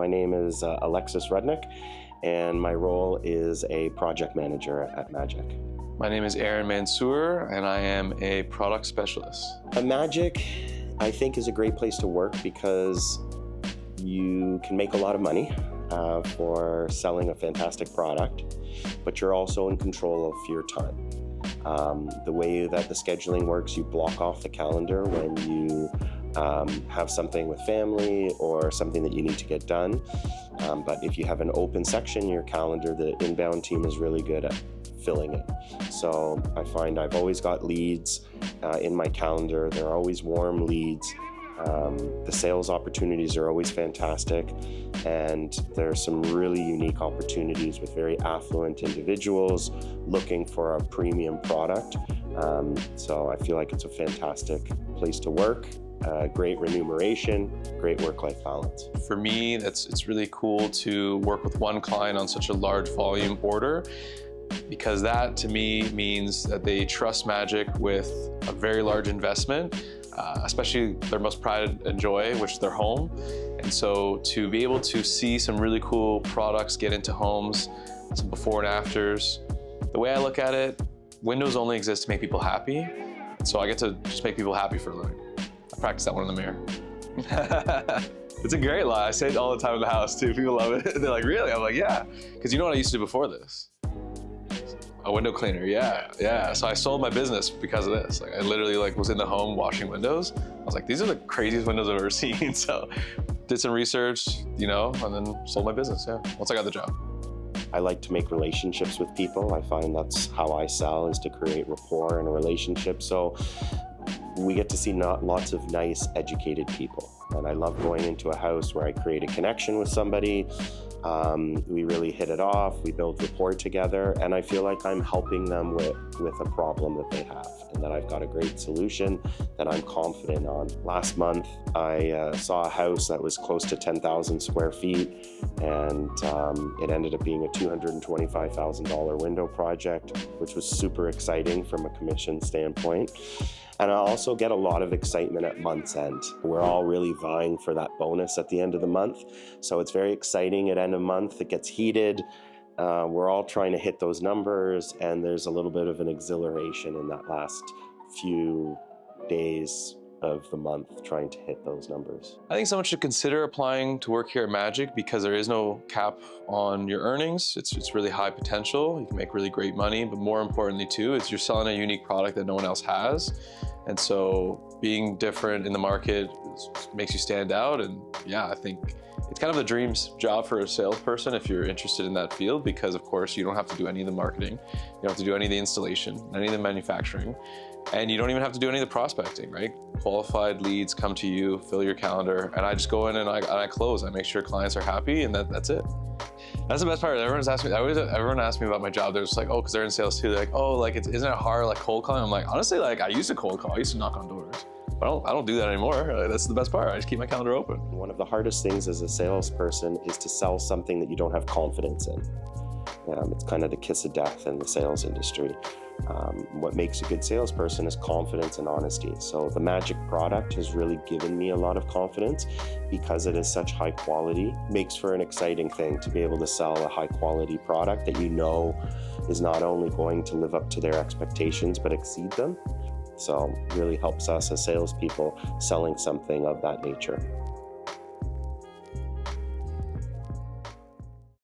my name is Alexis Rudnick, and my role is a project manager at Magic. My name is Aaron Mansour, and I am a product specialist. Magic, I think, is a great place to work because you can make a lot of money for selling a fantastic product, but you're also in control of your time. The way that the scheduling works, you block off the calendar when you have something with family or something that you need to get done. But if you have an open section in your calendar, the inbound team is really good at filling it. So I find I've always got leads in my calendar. They're always warm leads. The sales opportunities are always fantastic, and there are some really unique opportunities with very affluent individuals looking for a premium product. So I feel like it's a fantastic place to work, great remuneration, great work-life balance. For me, it's really cool to work with one client on such a large volume order, because that to me means that they trust Magic with a very large investment, especially their most pride and joy, which is their home. And so to be able to see some really cool products get into homes, some before and afters, the way I look at it, windows only exist to make people happy. So I get to just make people happy for a living. I practice that one in the mirror. It's a great lie. I say it all the time in the house too. People love it. They're like, really? I'm like, yeah. Because you know what I used to do before this? A window cleaner, yeah. So I sold my business because of this. Like I literally was in the home washing windows. I was like, these are the craziest windows I've ever seen. So did some research, and then sold my business, yeah, once I got the job. I like to make relationships with people. I find that's how I sell, is to create rapport and a relationship. So we get to see lots of nice, educated people. And I love going into a house where I create a connection with somebody. We really hit it off, we build rapport together, and I feel like I'm helping them with a problem that they have, and that I've got a great solution that I'm confident on. Last month, I saw a house that was close to 10,000 square feet, and it ended up being a $225,000 window project, which was super exciting from a commission standpoint. And I also get a lot of excitement at month's end. We're all really vying for that bonus at the end of the month. So it's very exciting at end of month. It gets heated. We're all trying to hit those numbers, and there's a little bit of an exhilaration in that last few days of the month trying to hit those numbers. I think someone should consider applying to work here at Magic because there is no cap on your earnings. It's really high potential. You can make really great money, but more importantly too, is you're selling a unique product that no one else has. And so being different in the market makes you stand out. And yeah, I think it's kind of the dream job for a salesperson if you're interested in that field, because of course you don't have to do any of the marketing, you don't have to do any of the installation, any of the manufacturing, and you don't even have to do any of the prospecting, right? Qualified leads come to you, fill your calendar, and I just go in and I close. I make sure clients are happy, and that's it. That's the best part. Everyone asks me about my job. They're just like, oh, because they're in sales too. They're like, oh, isn't it hard cold calling? I'm like, honestly, I used to cold call. I used to knock on doors. But I don't do that anymore. That's the best part. I just keep my calendar open. One of the hardest things as a salesperson is to sell something that you don't have confidence in. It's kind of the kiss of death in the sales industry. What makes a good salesperson is confidence and honesty. So the Magic product has really given me a lot of confidence because it is such high quality. Makes for an exciting thing to be able to sell a high quality product that is not only going to live up to their expectations but exceed them. So really helps us as salespeople selling something of that nature.